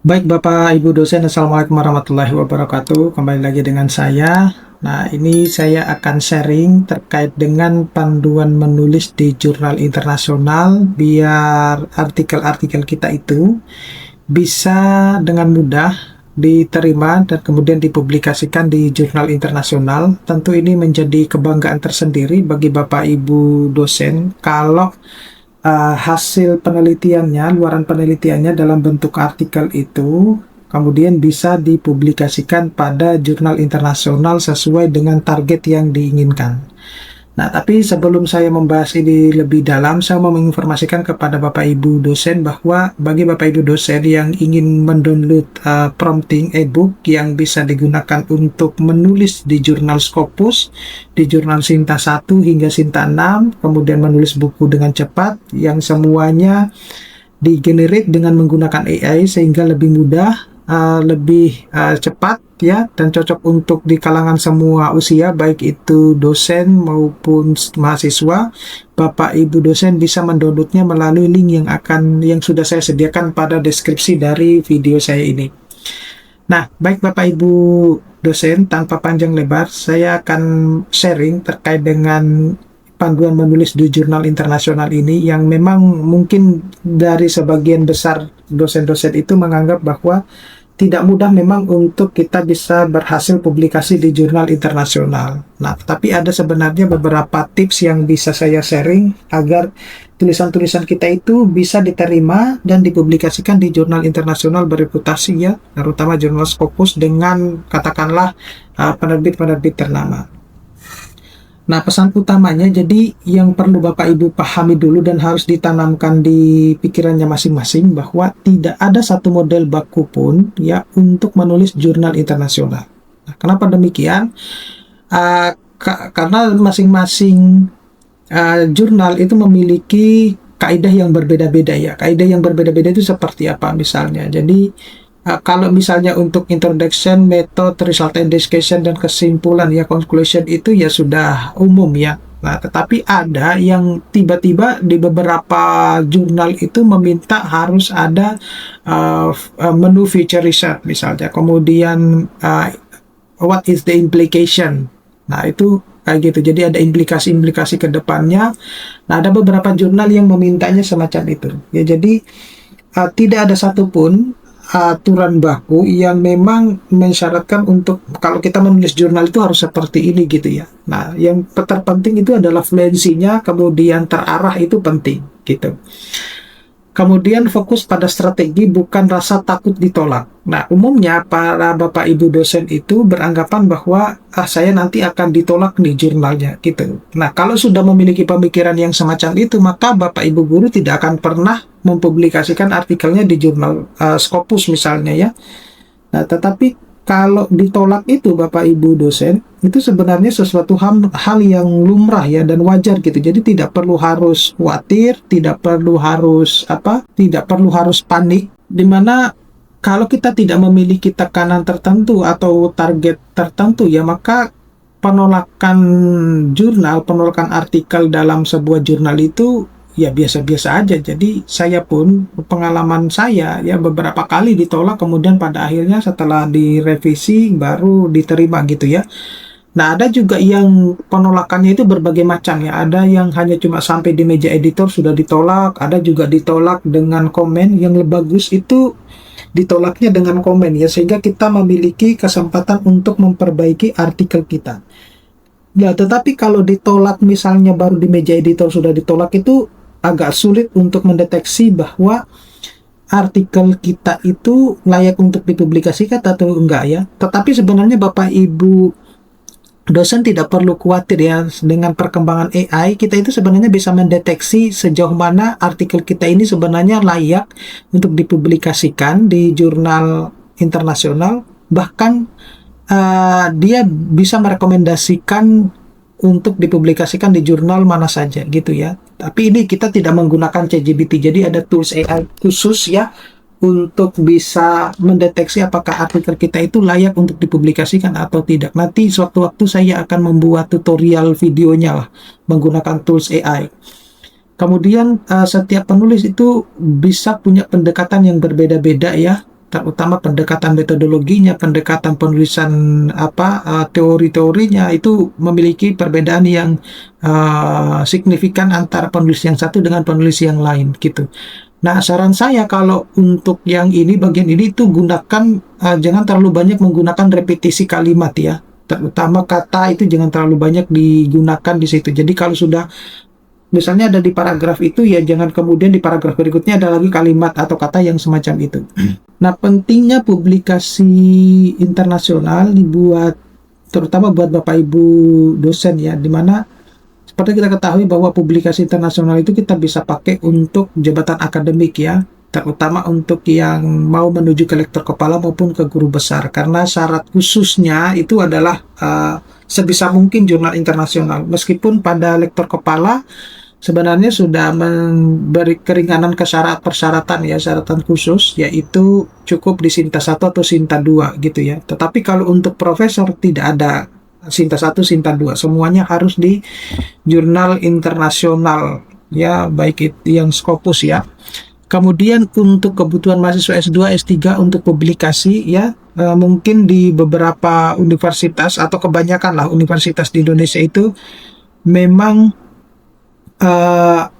Baik Bapak Ibu dosen, Assalamualaikum warahmatullahi wabarakatuh. Kembali lagi dengan saya. Nah, ini saya akan sharing terkait dengan panduan menulis di jurnal internasional biar artikel-artikel kita itu bisa dengan mudah diterima dan kemudian dipublikasikan di jurnal internasional. Tentu ini menjadi kebanggaan tersendiri bagi Bapak Ibu dosen kalau hasil penelitiannya, luaran penelitiannya dalam bentuk artikel itu kemudian bisa dipublikasikan pada jurnal internasional sesuai dengan target yang diinginkan. Nah, tapi sebelum saya membahas ini lebih dalam, saya mau menginformasikan kepada Bapak Ibu dosen bahwa bagi Bapak Ibu dosen yang ingin mendownload prompting ebook yang bisa digunakan untuk menulis di jurnal Scopus, di jurnal Sinta 1 hingga Sinta 6, kemudian menulis buku dengan cepat, yang semuanya digenerate dengan menggunakan AI sehingga lebih mudah, lebih cepat ya, dan cocok untuk di kalangan semua usia, baik itu dosen maupun mahasiswa. Bapak Ibu dosen bisa mendownloadnya melalui link yang sudah saya sediakan pada deskripsi dari video saya ini. Nah, baik Bapak Ibu dosen, tanpa panjang lebar saya akan sharing terkait dengan panduan menulis di jurnal internasional ini yang memang mungkin dari sebagian besar dosen-dosen itu menganggap bahwa tidak mudah memang untuk kita bisa berhasil publikasi di jurnal internasional. Nah, tetapi ada sebenarnya beberapa tips yang bisa saya sharing agar tulisan-tulisan kita itu bisa diterima dan dipublikasikan di jurnal internasional bereputasi ya, terutama jurnal Scopus dengan katakanlah penerbit-penerbit ternama. Nah, pesan utamanya jadi yang perlu Bapak Ibu pahami dulu dan harus ditanamkan di pikirannya masing-masing bahwa tidak ada satu model baku pun ya untuk menulis jurnal internasional. Nah, kenapa demikian? Karena masing-masing jurnal itu memiliki kaidah yang berbeda-beda ya. Kaidah yang berbeda-beda itu seperti apa misalnya? Jadi kalau misalnya untuk introduction, method, result indication, dan kesimpulan ya, conclusion itu ya sudah umum ya. Nah, tetapi ada yang tiba-tiba di beberapa jurnal itu meminta harus ada menu feature research misalnya. Kemudian what is the implication? Nah, itu kayak gitu. Jadi ada implikasi-implikasi ke depannya. Nah, ada beberapa jurnal yang memintanya semacam itu. Ya, jadi tidak ada satupun aturan baku yang memang mensyaratkan untuk kalau kita menulis jurnal itu harus seperti ini gitu ya. Nah, yang terpenting itu adalah fluensinya, kemudian terarah itu penting gitu. Kemudian fokus pada strategi, bukan rasa takut ditolak. Nah, umumnya para Bapak Ibu dosen itu beranggapan bahwa saya nanti akan ditolak di jurnalnya gitu. Nah, kalau sudah memiliki pemikiran yang semacam itu, maka Bapak Ibu guru tidak akan pernah mempublikasikan artikelnya di jurnal Scopus misalnya ya. Nah, tetapi kalau ditolak itu Bapak Ibu dosen, itu sebenarnya sesuatu hal yang lumrah ya dan wajar gitu. Jadi tidak perlu harus khawatir, tidak perlu harus panik. Dimana kalau kita tidak memiliki tekanan tertentu atau target tertentu ya, maka penolakan penolakan artikel dalam sebuah jurnal itu ya biasa-biasa aja. Jadi saya pun, pengalaman saya ya beberapa kali ditolak, kemudian pada akhirnya setelah direvisi baru diterima gitu ya. Nah, ada juga yang penolakannya itu berbagai macam ya. Ada yang hanya cuma sampai di meja editor sudah ditolak, ada juga ditolak dengan komen. Yang bagus itu ditolaknya dengan komen ya, sehingga kita memiliki kesempatan untuk memperbaiki artikel kita. Ya, tetapi kalau ditolak misalnya baru di meja editor sudah ditolak, itu agak sulit untuk mendeteksi bahwa artikel kita itu layak untuk dipublikasikan atau enggak ya. Tetapi sebenarnya Bapak Ibu dosen tidak perlu khawatir ya dengan perkembangan AI. Kita itu sebenarnya bisa mendeteksi sejauh mana artikel kita ini sebenarnya layak untuk dipublikasikan di jurnal internasional. Bahkan dia bisa merekomendasikan untuk dipublikasikan di jurnal mana saja gitu ya. Tapi ini kita tidak menggunakan ChatGPT, jadi ada tools AI khusus ya untuk bisa mendeteksi apakah artikel kita itu layak untuk dipublikasikan atau tidak. Nanti suatu waktu saya akan membuat tutorial videonya lah menggunakan tools AI. Kemudian setiap penulis itu bisa punya pendekatan yang berbeda-beda ya. terutama pendekatan metodologinya, pendekatan penulisan teori-teorinya itu memiliki perbedaan yang signifikan antara penulis yang satu dengan penulis yang lain gitu. Nah, saran saya kalau untuk yang ini bagian ini itu gunakan jangan terlalu banyak menggunakan repetisi kalimat ya. Terutama kata itu jangan terlalu banyak digunakan di situ. Jadi kalau sudah misalnya ada di paragraf itu ya jangan kemudian di paragraf berikutnya ada lagi kalimat atau kata yang semacam itu. Nah, pentingnya publikasi internasional dibuat terutama buat Bapak Ibu dosen ya, dimana seperti kita ketahui bahwa publikasi internasional itu kita bisa pakai untuk jabatan akademik ya, terutama untuk yang mau menuju ke lektor kepala maupun ke guru besar, karena syarat khususnya itu adalah sebisa mungkin jurnal internasional. Meskipun pada lektor kepala sebenarnya sudah memberi keringanan ke persyaratan ya, syaratan khusus, yaitu cukup di Sinta 1 atau Sinta 2 gitu ya. Tetapi kalau untuk profesor tidak ada Sinta 1, Sinta 2, semuanya harus di jurnal internasional ya, baik itu yang Scopus ya. Kemudian untuk kebutuhan mahasiswa S2, S3 untuk publikasi ya, mungkin di beberapa universitas atau kebanyakan lah universitas di Indonesia itu memang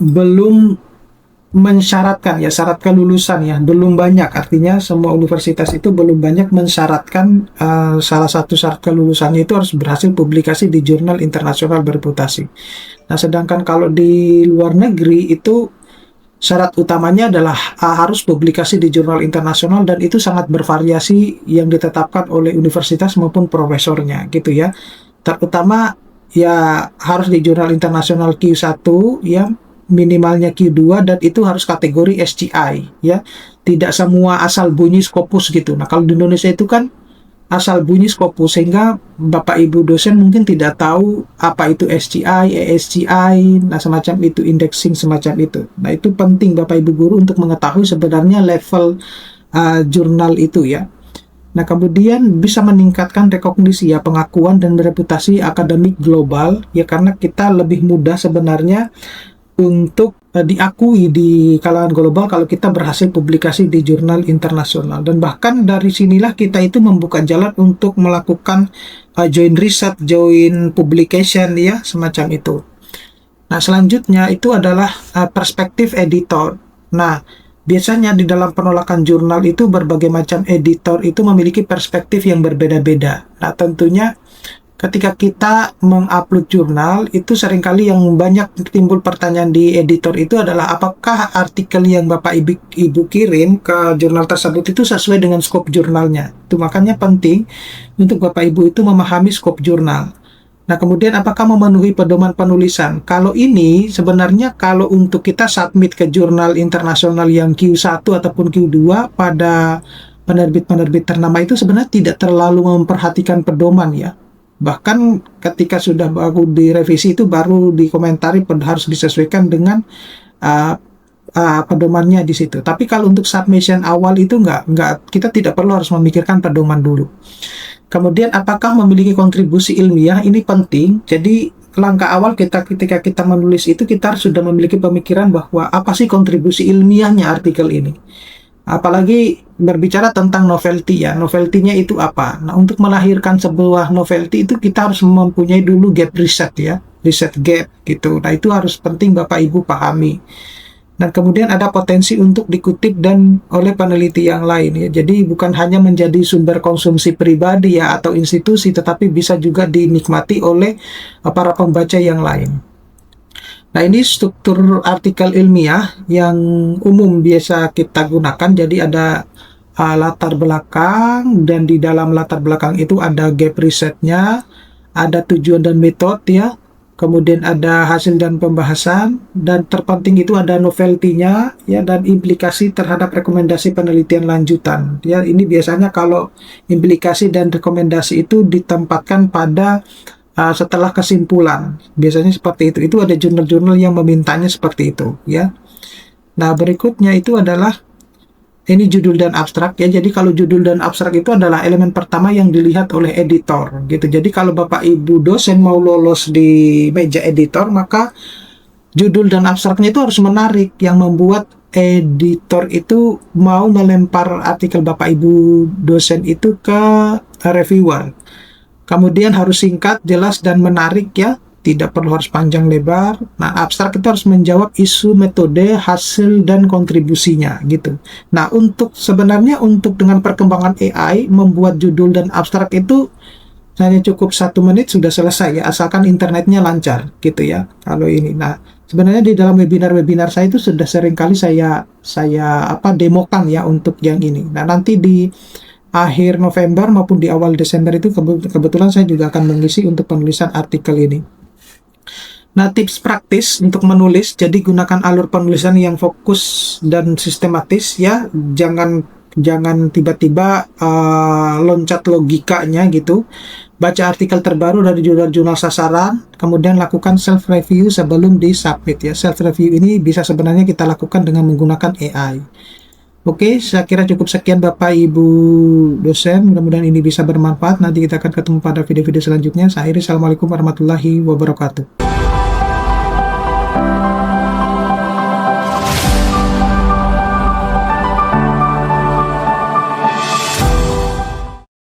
belum mensyaratkan ya, syarat kelulusan ya, belum banyak. Artinya semua universitas itu belum banyak mensyaratkan salah satu syarat kelulusannya itu harus berhasil publikasi di jurnal internasional bereputasi. Nah, sedangkan kalau di luar negeri itu syarat utamanya adalah harus publikasi di jurnal internasional, dan itu sangat bervariasi yang ditetapkan oleh universitas maupun profesornya gitu ya. Terutama ya harus di jurnal internasional Q1 ya, minimalnya Q2, dan itu harus kategori SCI ya. Tidak semua asal bunyi Scopus gitu. Nah, kalau di Indonesia itu kan asal bunyi Scopus, sehingga Bapak Ibu dosen mungkin tidak tahu apa itu SCI, ESCI, nah semacam itu, indexing semacam itu. Nah, itu penting Bapak Ibu guru untuk mengetahui sebenarnya level jurnal itu ya. Nah, kemudian bisa meningkatkan rekognisi ya, pengakuan dan reputasi akademik global ya, karena kita lebih mudah sebenarnya untuk diakui di kalangan global kalau kita berhasil publikasi di jurnal internasional. Dan bahkan dari sinilah kita itu membuka jalan untuk melakukan joint research, joint publication ya, semacam itu. Nah, selanjutnya itu adalah perspektif editor. Nah, biasanya di dalam penolakan jurnal itu berbagai macam editor itu memiliki perspektif yang berbeda-beda. Nah, tentunya ketika kita mengupload jurnal itu seringkali yang banyak timbul pertanyaan di editor itu adalah apakah artikel yang Bapak Ibu kirim ke jurnal tersebut itu sesuai dengan skop jurnalnya. Itu makanya penting untuk Bapak Ibu itu memahami skop jurnal. Nah, kemudian apakah memenuhi pedoman penulisan? Kalau ini sebenarnya kalau untuk kita submit ke jurnal internasional yang Q1 ataupun Q2 pada penerbit-penerbit ternama itu sebenarnya tidak terlalu memperhatikan pedoman ya. Bahkan ketika sudah baru direvisi itu baru dikomentari harus disesuaikan dengan pedomannya di situ. Tapi kalau untuk submission awal itu enggak, kita tidak perlu harus memikirkan pedoman dulu. Kemudian apakah memiliki kontribusi ilmiah? Ini penting. Jadi langkah awal ketika kita menulis itu kita sudah memiliki pemikiran bahwa apa sih kontribusi ilmiahnya artikel ini. Apalagi berbicara tentang novelty ya, novelty-nya itu apa? Nah, untuk melahirkan sebuah novelty itu kita harus mempunyai dulu gap riset ya, riset gap gitu. Nah, itu harus penting Bapak Ibu pahami. Dan kemudian ada potensi untuk dikutip dan oleh peneliti yang lain ya. Jadi bukan hanya menjadi sumber konsumsi pribadi ya atau institusi, tetapi bisa juga dinikmati oleh para pembaca yang lain. Nah, ini struktur artikel ilmiah yang umum biasa kita gunakan. Jadi ada latar belakang, dan di dalam latar belakang itu ada gap risetnya, ada tujuan dan metode ya, kemudian ada hasil dan pembahasan, dan terpenting itu ada novelty-nya ya, dan implikasi terhadap rekomendasi penelitian lanjutan ya. Ini biasanya kalau implikasi dan rekomendasi itu ditempatkan pada setelah kesimpulan, biasanya seperti itu. Itu ada jurnal-jurnal yang memintanya seperti itu ya. Nah, berikutnya itu adalah ini judul dan abstrak ya. Jadi kalau judul dan abstrak itu adalah elemen pertama yang dilihat oleh editor gitu. Jadi kalau Bapak Ibu dosen mau lolos di meja editor, maka judul dan abstraknya itu harus menarik, yang membuat editor itu mau melempar artikel Bapak Ibu dosen itu ke reviewer. Kemudian harus singkat, jelas, dan menarik ya. Tidak perlu harus panjang lebar. Nah, abstrak itu harus menjawab isu, metode, hasil, dan kontribusinya gitu. Nah, sebenarnya untuk dengan perkembangan AI, membuat judul dan abstrak itu hanya cukup 1 menit sudah selesai ya, asalkan internetnya lancar gitu ya. Kalau ini, nah sebenarnya di dalam webinar-webinar saya itu sudah sering kali saya demokan ya untuk yang ini. Nah, nanti di akhir November maupun di awal Desember itu kebetulan saya juga akan mengisi untuk penulisan artikel ini. Nah, tips praktis untuk menulis, jadi gunakan alur penulisan yang fokus dan sistematis ya, jangan tiba-tiba loncat logikanya gitu. Baca artikel terbaru dari jurnal-jurnal sasaran, kemudian lakukan self review sebelum disubmit ya. Self review ini bisa sebenarnya kita lakukan dengan menggunakan AI. Oke, saya kira cukup sekian Bapak Ibu dosen. Mudah-mudahan ini bisa bermanfaat. Nanti kita akan ketemu pada video-video selanjutnya. Saya akhiri, assalamualaikum warahmatullahi wabarakatuh.